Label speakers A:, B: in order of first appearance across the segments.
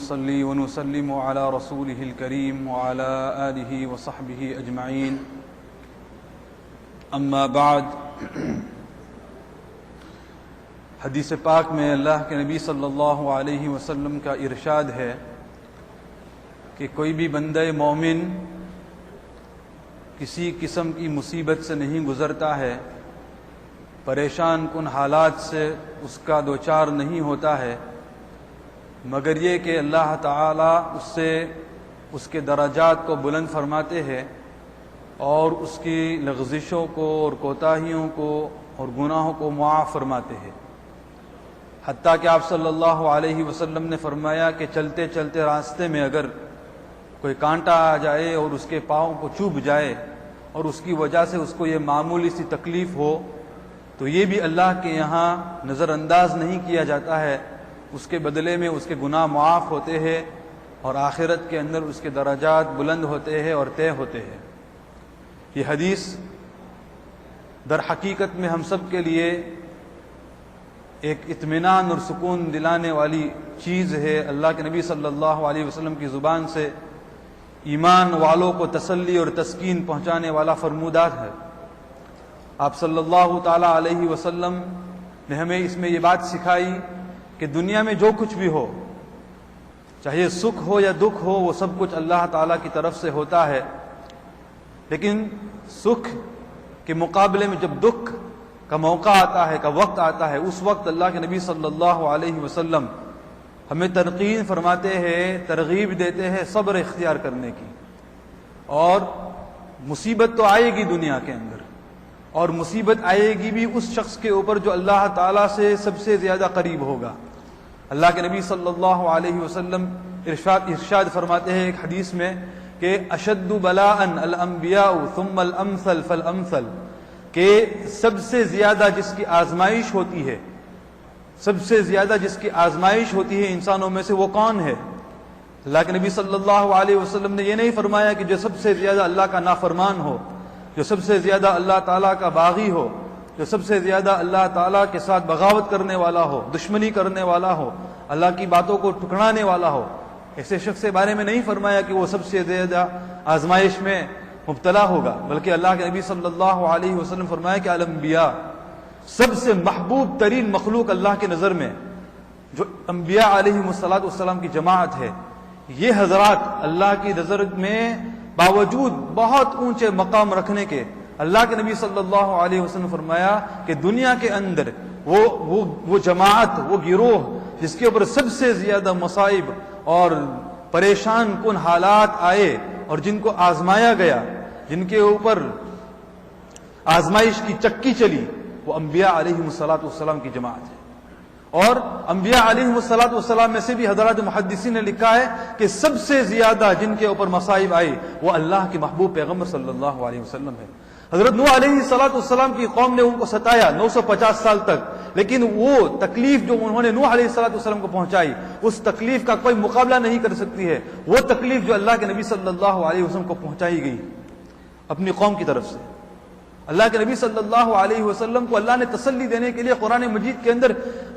A: ونصلي ونسلم على رسوله الكريم وعلى آله وصحبه أجمعين أما بعد حدیث پاک میں اللہ کے نبی صلی اللہ علیہ وسلم کا ارشاد ہے کہ کوئی بھی بندہ مومن کسی قسم کی مصیبت سے نہیں گزرتا ہے، پریشان کن حالات سے اس کا دوچار نہیں ہوتا ہے، مگر یہ کہ اللہ تعالیٰ اس سے اس کے درجات کو بلند فرماتے ہیں اور اس کی لغزشوں کو اور کوتاہیوں کو اور گناہوں کو معاف فرماتے ہیں۔ حتیٰ کہ آپ صلی اللہ علیہ وسلم نے فرمایا کہ چلتے چلتے راستے میں اگر کوئی کانٹا آ جائے اور اس کے پاؤں کو چبھ جائے اور اس کی وجہ سے اس کو یہ معمولی سی تکلیف ہو تو یہ بھی اللہ کے یہاں نظر انداز نہیں کیا جاتا ہے، اس کے بدلے میں اس کے گناہ معاف ہوتے ہیں اور آخرت کے اندر اس کے درجات بلند ہوتے ہیں اور طے ہوتے ہیں۔ یہ حدیث در حقیقت میں ہم سب کے لیے ایک اطمینان اور سکون دلانے والی چیز ہے۔ اللہ کے نبی صلی اللہ علیہ وسلم کی زبان سے ایمان والوں کو تسلی اور تسکین پہنچانے والا فرمودات ہے۔ آپ صلی اللہ تعالی علیہ وسلم نے ہمیں اس میں یہ بات سکھائی کہ دنیا میں جو کچھ بھی ہو، چاہے سکھ ہو یا دکھ ہو، وہ سب کچھ اللہ تعالیٰ کی طرف سے ہوتا ہے، لیکن سکھ کے مقابلے میں جب دکھ کا موقع آتا ہے، کا وقت آتا ہے، اس وقت اللہ کے نبی صلی اللہ علیہ وسلم ہمیں تلقین فرماتے ہیں، ترغیب دیتے ہیں صبر اختیار کرنے کی۔ اور مصیبت تو آئے گی دنیا کے اندر، اور مصیبت آئے گی بھی اس شخص کے اوپر جو اللہ تعالیٰ سے سب سے زیادہ قریب ہوگا۔ اللہ کے نبی صلی اللہ علیہ وسلم ارشاد فرماتے ہیں ایک حدیث میں کہ اشد بلاء الانبیاء ثم الامثل فالامثل، کہ سب سے زیادہ جس کی آزمائش ہوتی ہے، سب سے زیادہ جس کی آزمائش ہوتی ہے انسانوں میں سے، وہ کون ہے؟ اللہ کے نبی صلی اللہ علیہ وسلم نے یہ نہیں فرمایا کہ جو سب سے زیادہ اللہ کا نافرمان ہو، جو سب سے زیادہ اللہ تعالیٰ کا باغی ہو، جو سب سے زیادہ اللہ تعالیٰ کے ساتھ بغاوت کرنے والا ہو، دشمنی کرنے والا ہو، اللہ کی باتوں کو ٹکرانے والا ہو، ایسے شخص کے بارے میں نہیں فرمایا کہ وہ سب سے زیادہ آزمائش میں مبتلا ہوگا، بلکہ اللہ کے نبی صلی اللہ علیہ وسلم فرمایا کہ الانبیاء، سب سے محبوب ترین مخلوق اللہ کے نظر میں جو انبیاء علیہ السلام کی جماعت ہے، یہ حضرات اللہ کی نظر میں باوجود بہت اونچے مقام رکھنے کے، اللہ کے نبی صلی اللہ علیہ وسلم فرمایا کہ دنیا کے اندر وہ جماعت، وہ گروہ جس کے اوپر سب سے زیادہ مصائب اور پریشان کن حالات آئے اور جن کو آزمایا گیا، جن کے اوپر آزمائش کی چکی چلی، وہ انبیاء علیہ السلام کی جماعت ہے۔ اور انبیاء علیہ السلام میں سے بھی حضرات محدثین نے لکھا ہے کہ سب سے زیادہ جن کے اوپر مصائب آئی وہ اللہ کے محبوب پیغمبر صلی اللہ علیہ وسلم ہے۔ حضرت نوح علیہ السلام کی قوم نے ان کو ستایا 950 سال تک، لیکن وہ تکلیف جو انہوں نے نوح علیہ السلام کو پہنچائی، اس تکلیف کا کوئی مقابلہ نہیں کر سکتی ہے وہ تکلیف جو اللہ کے نبی صلی اللہ علیہ وسلم کو پہنچائی گئی اپنی قوم کی طرف سے۔ اللہ کے نبی صلی اللہ علیہ وسلم کو اللہ نے تسلی دینے کے لیے قرآن مجید کے اندر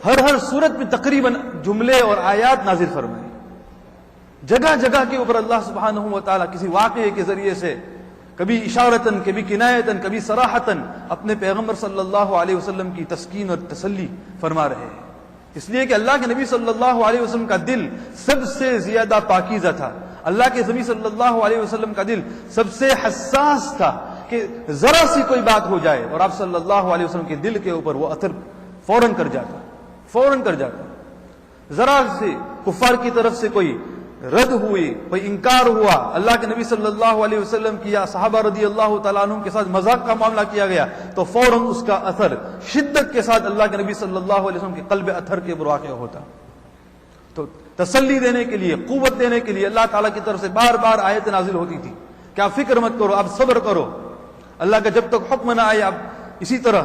A: ہر صورت میں تقریباً جملے اور آیات نازل فرمائے، جگہ جگہ کے اوپر اللہ سبحانہ و تعالیٰ کسی واقعے کے ذریعے سے کبھی اشارتاً، کبھی کنایتاً، کبھی صراحتاً اپنے پیغمبر صلی اللہ علیہ وسلم کی تسکین اور تسلی فرما رہے ہیں، اس لیے کہ اللہ کے نبی صلی اللہ علیہ وسلم کا دل سب سے زیادہ پاکیزہ تھا، اللہ کے نبی صلی اللہ علیہ وسلم کا دل سب سے حساس تھا کہ ذرا سی کوئی بات ہو جائے اور آپ صلی اللہ علیہ وسلم کے دل کے اوپر وہ اثر فوراً کر جاتا، ذرا سے کفار کی طرف سے کوئی رد ہوئی، کوئی انکار ہوا، اللہ کے نبی صلی اللہ علیہ وسلم کی یا صحابہ رضی اللہ تعالیٰ عنہ کے ساتھ مذاق کا معاملہ کیا گیا تو فوراً اس کا اثر شدت کے ساتھ اللہ کے نبی صلی اللہ علیہ وسلم کے قلب اطہر کے اوپر واقع ہوتا۔ تو تسلی دینے کے لیے، قوت دینے کے لیے اللہ تعالیٰ کی طرف سے بار بار آیت نازل ہوتی تھی کہ آپ فکر مت کرو، آپ صبر کرو، اللہ کا جب تک حکم نہ آئے آپ اسی طرح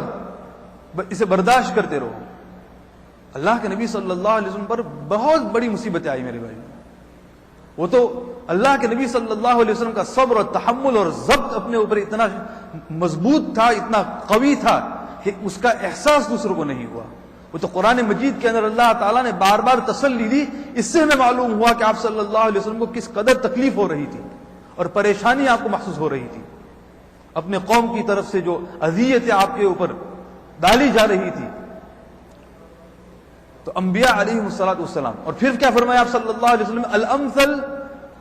A: اسے برداشت کرتے رہو۔ اللہ کے نبی صلی اللہ علیہ وسلم پر بہت بڑی مصیبتیں آئی میرے بھائی، وہ تو اللہ کے نبی صلی اللہ علیہ وسلم کا صبر اور تحمل اور ضبط اپنے اوپر اتنا مضبوط تھا، اتنا قوی تھا کہ اس کا احساس دوسروں کو نہیں ہوا، وہ تو قرآن مجید کے اندر اللہ تعالیٰ نے بار بار تسلی دی. اس سے ہمیں معلوم ہوا کہ آپ صلی اللہ علیہ وسلم کو کس قدر تکلیف ہو رہی تھی اور پریشانی آپ کو محسوس ہو رہی تھی. اپنے قوم کی طرف سے جو اذیتیں آپ کے اوپر ڈالی جا رہی تھی. تو انبیاء علیہم الصلوۃ والسلام، اور پھر کیا فرمایا آپ صلی اللہ علیہ وسلم؟ الامثل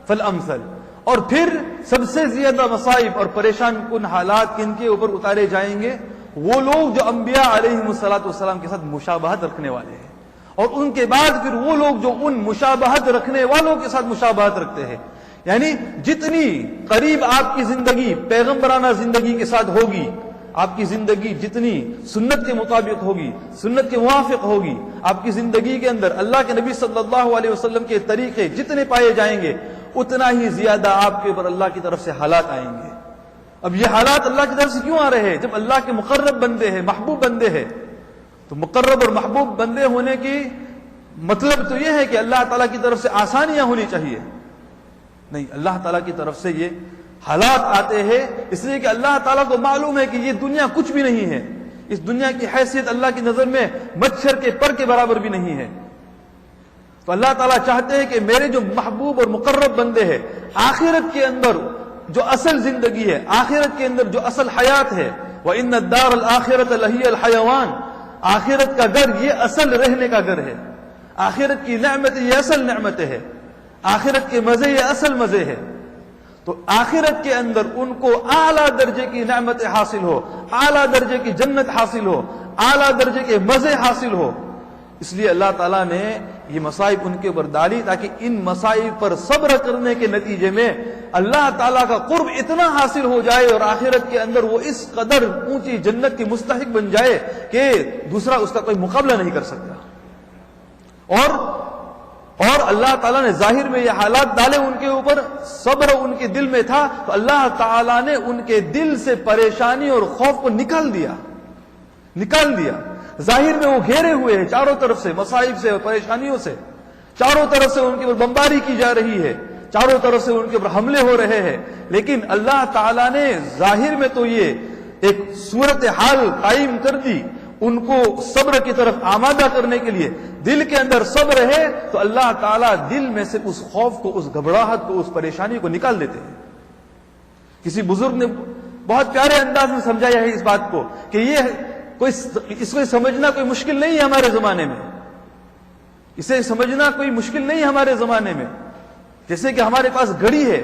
A: فالامثل. اور پھر سب سے زیادہ مصائب اور پریشان کن حالات کن کے اوپر اتارے جائیں گے؟ وہ لوگ جو انبیاء علیہم الصلوۃ والسلام کے ساتھ مشابہت رکھنے والے ہیں، اور ان کے بعد پھر وہ لوگ جو ان مشابہت رکھنے والوں کے ساتھ مشابہت رکھتے ہیں. یعنی جتنی قریب آپ کی زندگی پیغمبرانہ زندگی کے ساتھ ہوگی، آپ کی زندگی جتنی سنت کے مطابق ہوگی، سنت کے موافق ہوگی، آپ کی زندگی کے اندر اللہ کے نبی صلی اللہ علیہ وسلم کے طریقے جتنے پائے جائیں گے، اتنا ہی زیادہ آپ کے اوپر اللہ کی طرف سے حالات آئیں گے. اب یہ حالات اللہ کی طرف سے کیوں آ رہے ہیں؟ جب اللہ کے مقرب بندے ہیں، محبوب بندے ہیں، تو مقرب اور محبوب بندے ہونے کی مطلب تو یہ ہے کہ اللہ تعالیٰ کی طرف سے آسانیاں ہونی چاہیے. نہیں، اللہ تعالیٰ کی طرف سے یہ حالات آتے ہیں اس لیے کہ اللہ تعالیٰ کو معلوم ہے کہ یہ دنیا کچھ بھی نہیں ہے. اس دنیا کی حیثیت اللہ کی نظر میں مچھر کے پر کے برابر بھی نہیں ہے. تو اللہ تعالیٰ چاہتے ہیں کہ میرے جو محبوب اور مقرب بندے ہیں، آخرت کے اندر جو اصل زندگی ہے، آخرت کے اندر جو اصل حیات ہے، وَإِنَّ الدَّارَ الْآخِرَةَ لَهِيَ الْحَيَوَانِ، آخرت کا گھر یہ اصل رہنے کا گھر ہے. آخرت کی نعمت یہ اصل نعمت ہے، آخرت کے مزے یہ اصل مزے ہے. تو آخرت کے اندر ان کو اعلیٰ درجے کی نعمت حاصل ہو، اعلیٰ درجے کی جنت حاصل ہو، اعلیٰ درجے کے مزے حاصل ہو. اس لیے اللہ تعالیٰ نے یہ مصائب ان کے اوپر ڈالی تاکہ ان مصائب پر صبر کرنے کے نتیجے میں اللہ تعالیٰ کا قرب اتنا حاصل ہو جائے اور آخرت کے اندر وہ اس قدر اونچی جنت کی مستحق بن جائے کہ دوسرا اس کا کوئی مقابلہ نہیں کر سکتا. اور اللہ تعالیٰ نے ظاہر میں یہ حالات ڈالے ان کے اوپر، صبر ان کے دل میں تھا تو اللہ تعالیٰ نے ان کے دل سے پریشانی اور خوف کو نکال دیا. ظاہر میں وہ گھیرے ہوئے ہیں چاروں طرف سے مصائب سے اور پریشانیوں سے، چاروں طرف سے ان کے اوپر بمباری کی جا رہی ہے، چاروں طرف سے ان کے اوپر حملے ہو رہے ہیں. لیکن اللہ تعالیٰ نے ظاہر میں تو یہ ایک صورت حال قائم کر دی ان کو صبر کی طرف آمادہ کرنے کے لیے. دل کے اندر صبر ہے تو اللہ تعالیٰ دل میں سے اس خوف کو، اس گھبراہٹ کو، اس پریشانی کو نکال دیتے ہیں. کسی بزرگ نے بہت پیارے انداز میں سمجھایا ہے اس بات کو کہ اس کو سمجھنا کوئی مشکل نہیں ہے ہمارے زمانے میں. اسے سمجھنا کوئی مشکل نہیں ہے ہمارے زمانے میں. جیسے کہ ہمارے پاس گھڑی ہے،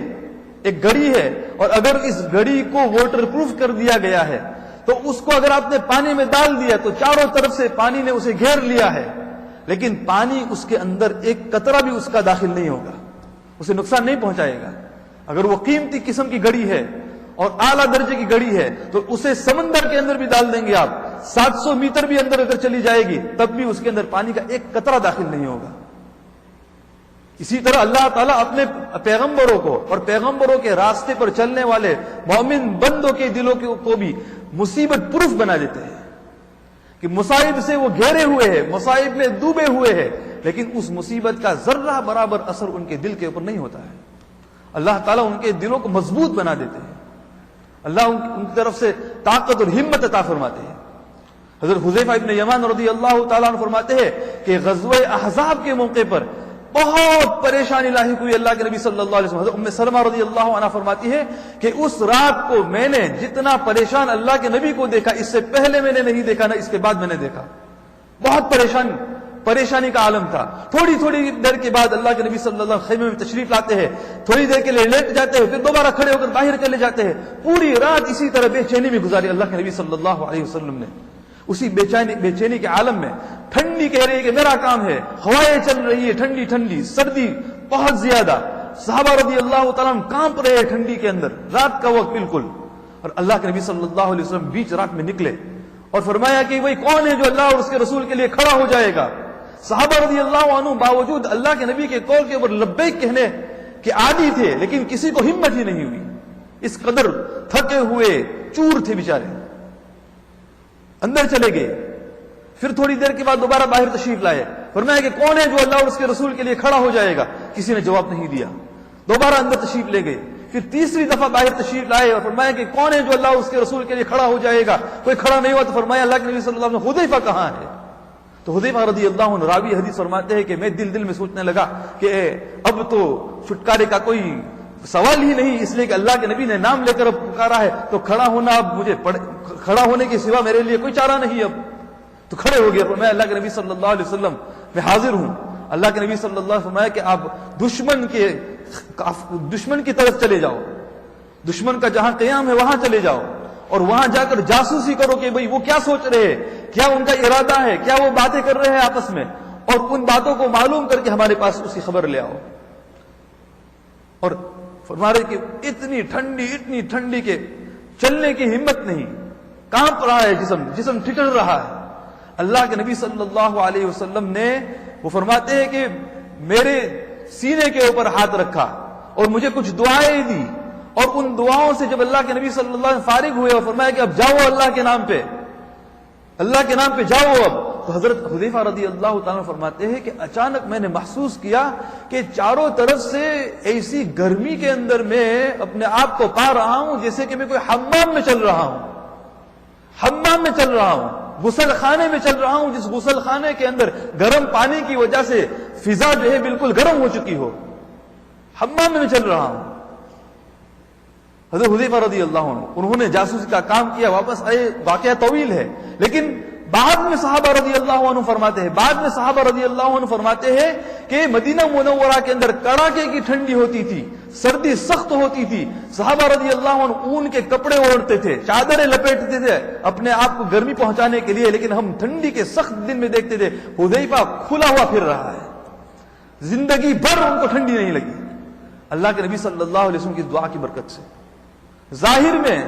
A: ایک گھڑی ہے، اور اگر اس گھڑی کو واٹر پروف کر دیا گیا ہے تو اس کو اگر آپ نے پانی میں ڈال دیا تو چاروں طرف سے پانی نے اسے گھیر لیا ہے، لیکن پانی اس کے اندر ایک قطرہ بھی اس کا داخل نہیں ہوگا، اسے نقصان نہیں پہنچائے گا. اگر وہ قیمتی قسم کی گھڑی ہے اور اعلیٰ درجے کی گھڑی ہے تو اسے سمندر کے اندر بھی ڈال دیں گے آپ، 700 میٹر بھی اندر اگر چلی جائے گی تب بھی اس کے اندر پانی کا ایک قطرہ داخل نہیں ہوگا. اسی طرح اللہ تعالیٰ اپنے پیغمبروں کو اور پیغمبروں کے راستے پر چلنے والے مومن بندوں کے دلوں کو بھی مصیبت پروف بنا دیتے ہیں کہ مصائب سے وہ گھیرے ہوئے ہیں، مصائب میں ڈوبے ہوئے ہیں، لیکن اس مصیبت کا ذرہ برابر اثر ان کے دل کے اوپر نہیں ہوتا ہے. اللہ تعالیٰ ان کے دلوں کو مضبوط بنا دیتے ہیں. اللہ ان کی طرف سے طاقت اور ہمت عطا فرماتے ہیں. حضرت حذیفہ ابن یمان رضی اللہ تعالیٰ عنہ فرماتے ہیں کہ غزوہ احزاب کے موقع پر بہت پریشانی لاحق ہوئی اللہ کے نبی صلی اللہ علیہ وسلم. حضرت ام سلمہ رضی اللہ عنہ فرماتی ہے کہ اس رات کو میں نے جتنا پریشان اللہ کے نبی کو دیکھا اس سے پہلے میں نے نہیں دیکھا، نہ اس کے بعد میں نے دیکھا. بہت پریشانی کا عالم تھا. تھوڑی دیر کے بعد اللہ کے نبی صلی اللہ علیہ وسلم خیمے میں تشریف لاتے ہیں، تھوڑی دیر کے لیے لیٹ جاتے ہیں، پھر دوبارہ کھڑے ہو کر باہر چلے جاتے ہیں. پوری رات اسی طرح بے چینی میں گزاری اللہ کے نبی صلی اللہ علیہ وسلم نے. اسی بے چینی کے عالم میں ٹھنڈی کہہ رہی ہے کہ میرا کام ہے، ہوائیں چل رہی ہے ٹھنڈی، سردی بہت زیادہ، صحابہ رضی اللہ تعالیٰ کانپ رہے ہیں ٹھنڈی کے اندر، رات کا وقت بالکل. اور اللہ کے نبی صلی اللہ علیہ وسلم بیچ رات میں نکلے اور فرمایا کہ وہی کون ہے جو اللہ اور اس کے رسول کے لیے کھڑا ہو جائے گا. صحابہ رضی اللہ عنہ باوجود اللہ کے نبی کے قول کے اوپر لبیک کہنے کے عادی تھے، لیکن کسی کو ہمت ہی نہیں ہوئی. اس قدر تھکے ہوئے چور تھے بیچارے. اندر چلے گئے، پھر تھوڑی دیر کے بعد دوبارہ باہر تشریف لائے. فرمایا کہ کون ہے جو اللہ اور اس کے رسول کے لیے کھڑا ہو جائے گا؟ کسی نے جواب نہیں دیا. دوبارہ اندر تشریف لے گئے، پھر تیسری دفعہ باہر تشریف لائے اور فرمایا کہ کون ہے جو اللہ اور اس کے رسول کے لیے کھڑا ہو جائے گا؟ کوئی کھڑا نہیں ہوا تو فرمایا اللہ کے نبی صلی اللہ علیہ وسلم حذیفہ کہاں ہے؟
B: تو حذیفہ رضی اللہ عنہ راوی حدیث فرماتے ہیں کہ میں دل میں سوچنے لگا کہ اب تو چھٹکارے کا کوئی سوال ہی نہیں، اس لیے کہ اللہ کے نبی نے نام لے کر اب پکارا ہے تو کھڑا ہونا اب مجھے کھڑا ہونے کے سوا میرے لیے کوئی چارہ نہیں اب. تو کھڑے ہو گئے. میں اللہ کے نبی صلی اللہ علیہ وسلم میں حاضر ہوں. اللہ کے نبی صلی اللہ علیہ وسلم فرمایا کہ آپ دشمن کی طرف چلے جاؤ، دشمن کا جہاں قیام ہے وہاں چلے جاؤ اور وہاں جا کر جاسوسی کرو کہ بھئی وہ کیا سوچ رہے ہیں، کیا ان کا ارادہ ہے، کیا وہ باتیں کر رہے ہیں آپس میں، اور ان باتوں کو معلوم کر کے ہمارے پاس اس کی خبر لے آؤ. اور فرما رہے کہ اتنی ٹھنڈی کہ چلنے کی ہمت نہیں، کانپ رہا ہے جسم ٹھٹر رہا ہے. اللہ کے نبی صلی اللہ علیہ وسلم نے وہ فرماتے ہیں کہ میرے سینے کے اوپر ہاتھ رکھا اور مجھے کچھ دعائیں دی، اور ان دعاؤں سے جب اللہ کے نبی صلی اللہ علیہ وسلم فارغ ہوئے اور فرمایا کہ اب جاؤ اللہ کے نام پہ جاؤ اب. تو حضرت حذیفہ رضی اللہ تعالیٰ فرماتے ہیں کہ اچانک میں نے محسوس کیا کہ چاروں طرف سے ایسی گرمی کے اندر میں اپنے آپ کو پا رہا ہوں جیسے کہ میں کوئی حمام میں چل رہا ہوں، غسل خانے میں چل رہا ہوں، جس غسل خانے کے اندر گرم پانی کی وجہ سے فضا جو ہے بالکل گرم ہو چکی ہو، حمام میں چل رہا ہوں. حضرت حذیفہ رضی اللہ عنہ انہوں نے جاسوسی کا کام کیا، واپس آئے. واقعہ طویل ہے لیکن بعد میں صحابہ رضی اللہ عنہ فرماتے ہیں کہ مدینہ منورہ کے اندر کڑاکے کی ٹھنڈی ہوتی تھی، سردی سخت ہوتی تھی. صحابہ رضی اللہ عنہ اون کے کپڑے اوڑھتے تھے، چادریں لپیٹتے تھے اپنے آپ کو گرمی پہنچانے کے لیے، لیکن ہم ٹھنڈی کے سخت دن میں دیکھتے تھے حذیفہ کھلا ہوا پھر رہا ہے، زندگی بھر ان کو ٹھنڈی نہیں لگی. اللہ کے نبی صلی اللہ علیہ وسلم کی دعا کی برکت سے ظاہر میں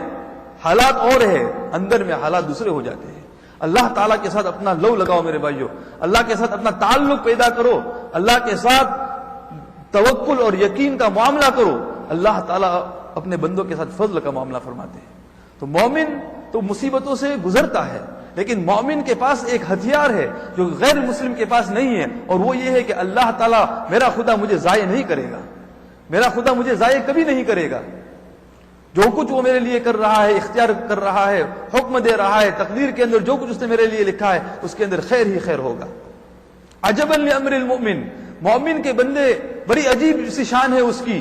B: حالات اور ہے، اندر میں حالات دوسرے ہو جاتے ہیں. اللہ تعالیٰ کے ساتھ اپنا لو لگاؤ میرے بھائیو، اللہ کے ساتھ اپنا تعلق پیدا کرو، اللہ کے ساتھ توکل اور یقین کا معاملہ کرو. اللہ تعالیٰ اپنے بندوں کے ساتھ فضل کا معاملہ فرماتے ہیں. تو مومن تو مصیبتوں سے گزرتا ہے، لیکن مومن کے پاس ایک ہتھیار ہے جو غیر مسلم کے پاس نہیں ہے، اور وہ یہ ہے کہ اللہ تعالیٰ میرا خدا مجھے ضائع نہیں کرے گا، میرا خدا مجھے ضائع کبھی نہیں کرے گا. جو کچھ وہ میرے لیے کر رہا ہے، اختیار کر رہا ہے، حکم دے رہا ہے، تقدیر کے اندر جو کچھ اس نے میرے لیے لکھا ہے اس کے اندر خیر ہی خیر ہوگا. عجبا لامر المؤمن، مومن کے بندے بڑی عجیب سی شان ہے اس کی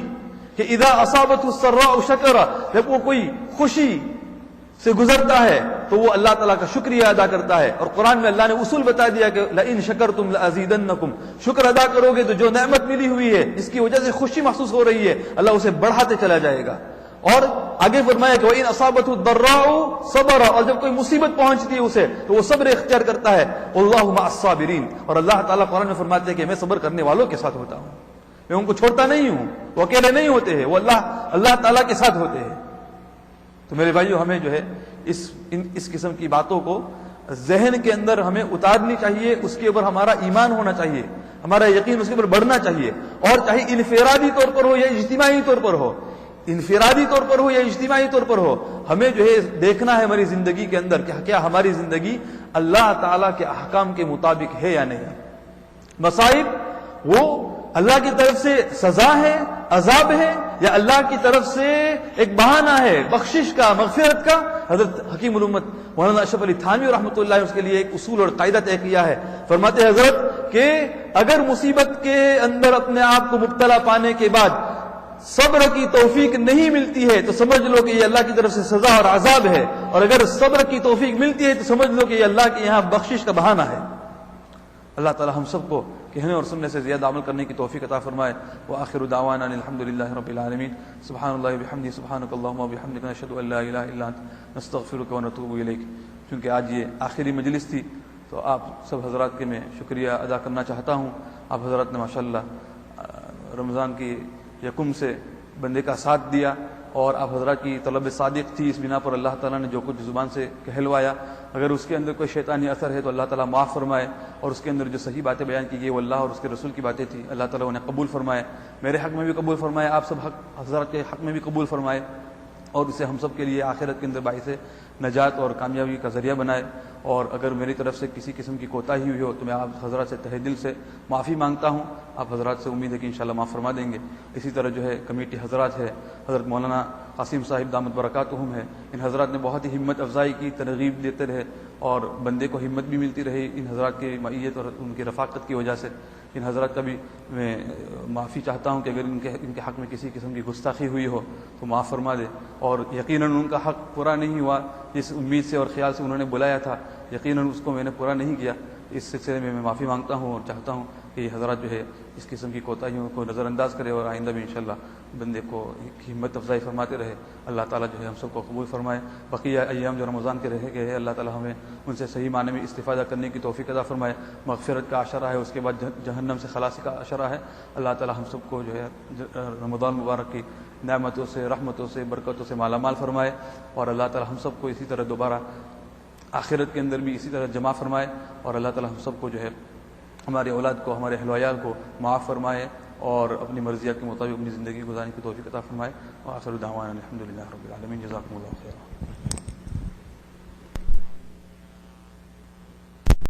B: کہ اذا اصابته السراء شکر، جب وہ کوئی خوشی سے گزرتا ہے تو وہ اللہ تعالیٰ کا شکریہ ادا کرتا ہے. اور قرآن میں اللہ نے اصول بتا دیا کہ لئن شکرتم لازیدنکم، شکر ادا کرو گے تو جو نعمت ملی ہوئی ہے جس کی وجہ سے خوشی محسوس ہو رہی ہے اللہ اسے بڑھاتے چلا جائے گا. اور آگے فرمایا کہ وَإِنْ أَصَابَتْهُ الضَّرَّاءُ صَبَرَ، اور جب کوئی مصیبت پہنچتی ہے اسے تو وہ صبر اختیار کرتا ہے. وَاللَّهُ مَعَ الصَّابِرِينَ، اور اللہ تعالیٰ قرآن میں فرماتے ہیں کہ میں صبر کرنے والوں کے ساتھ ہوتا ہوں، میں ان کو چھوڑتا نہیں ہوں، وہ اکیلے نہیں ہوتے ہیں، وہ اللہ تعالیٰ کے ساتھ ہوتے ہیں. تو میرے بھائیو ہمیں جو ہے اس قسم کی باتوں کو ذہن کے اندر ہمیں اتارنی چاہیے، اس کے اوپر ہمارا ایمان ہونا چاہیے، ہمارا یقین اس کے اوپر بڑھنا چاہیے. اور چاہے انفرادی طور پر ہو یا اجتماعی طور پر ہو، انفرادی طور پر ہو یا اجتماعی طور پر ہو، ہمیں جو ہے دیکھنا ہے ہماری زندگی کے اندر کہ کیا ہماری زندگی اللہ تعالیٰ کے احکام کے مطابق ہے یا نہیں. مصائب وہ اللہ کی طرف سے سزا ہے، عذاب ہے، یا اللہ کی طرف سے ایک بہانہ ہے بخشش کا، مغفرت کا. حضرت حکیم الامت مولانا اشرف علی تھانوی رحمۃ اللہ اس کے لیے ایک اصول اور قاعدہ طے کیا ہے. فرماتے ہیں حضرت کہ اگر مصیبت کے اندر اپنے آپ کو مبتلا پانے کے بعد صبر کی توفیق نہیں ملتی ہے تو سمجھ لو کہ یہ اللہ کی طرف سے سزا اور عذاب ہے، اور اگر صبر کی توفیق ملتی ہے تو سمجھ لو کہ یہ اللہ کے یہاں بخشش کا بہانہ ہے. اللہ تعالی ہم سب کو کہنے اور سننے سے زیادہ عمل کرنے کی توفیق عطا فرمائے. وآخر دعوانا الحمدللہ رب العالمین. سبحان اللہ وبحمدہ، سبحانک اللہم وبحمدک، نشہد ان لا الہ الا انت، نستغفرک ونتوب الیک. چونکہ آج یہ آخری مجلس تھی تو آپ سب حضرات کے میں شکریہ ادا کرنا چاہتا ہوں. آپ حضرات نے ماشاءاللہ رمضان کی یکم سے بندے کا ساتھ دیا، اور آپ حضرات کی طلب صادق تھی، اس بنا پر اللہ تعالیٰ نے جو کچھ زبان سے کہلوایا اگر اس کے اندر کوئی شیطانی اثر ہے تو اللہ تعالیٰ معاف فرمائے، اور اس کے اندر جو صحیح باتیں بیان کی گئی وہ اللہ اور اس کے رسول کی باتیں تھیں، اللہ تعالیٰ انہیں قبول فرمائے، میرے حق میں بھی قبول فرمائے، آپ سب حضرات کے حق میں بھی قبول فرمائے، اور اسے ہم سب کے لیے آخرت کے اندر باعث نجات اور کامیابی کا ذریعہ بنائے. اور اگر میری طرف سے کسی قسم کی کوتاہی ہوئی ہو تو میں آپ حضرات سے تہہ دل سے معافی مانگتا ہوں. آپ حضرات سے امید ہے کہ انشاءاللہ معاف فرما دیں گے. اسی طرح جو ہے کمیٹی حضرات ہے، حضرت مولانا قاسم صاحب دامت برکاتہم ہے، ان حضرات نے بہت ہی ہمت افزائی کی، ترغیب دیتے رہے،
A: اور بندے کو ہمت بھی ملتی رہے ان حضرات کی معیت اور ان کی رفاقت کی وجہ سے۔ ان حضرات کا بھی میں معافی چاہتا ہوں کہ اگر ان کے حق میں کسی قسم کی گستاخی ہوئی ہو تو معاف فرما دے، اور یقیناً ان کا حق پورا نہیں ہوا جس امید سے اور خیال سے انہوں نے بلایا تھا، یقیناً اس کو میں نے پورا نہیں کیا۔ اس سلسلے میں معافی مانگتا ہوں اور چاہتا ہوں کہ یہ حضرات جو ہے اس قسم کی کوتاہیوں کو نظر انداز کرے اور آئندہ بھی انشاءاللہ بندے کو ہمت افزائی فرماتے رہے۔ اللہ تعالیٰ جو ہے ہم سب کو قبول فرمائے۔ بقیہ ایام جو رمضان کے رہ گئے ہیں، اللہ تعالیٰ ہمیں ان سے صحیح معنی میں استفادہ کرنے کی توفیق عطا فرمائے۔ مغفرت کا عشرہ ہے، اس کے بعد جہنم سے خلاصی کا عشرہ ہے۔ اللہ تعالیٰ ہم سب کو جو ہے رمضان مبارک کی نعمتوں سے، رحمتوں سے، برکتوں سے مالا مال فرمائے، اور اللہ تعالیٰ ہم سب کو اسی طرح دوبارہ آخرت کے اندر بھی اسی طرح جمع فرمائے، اور اللہ تعالیٰ ہم سب کو جو ہے ہمارے اولاد کو، ہمارے اہل و عیال کو معاف فرمائے اور اپنی مرضیات کے مطابق اپنی زندگی گزارنے کی توفیق عطا فرمائے۔ وآخر دعوانا الحمد للہ رب العالمین۔ جزاکم اللہ خیرا۔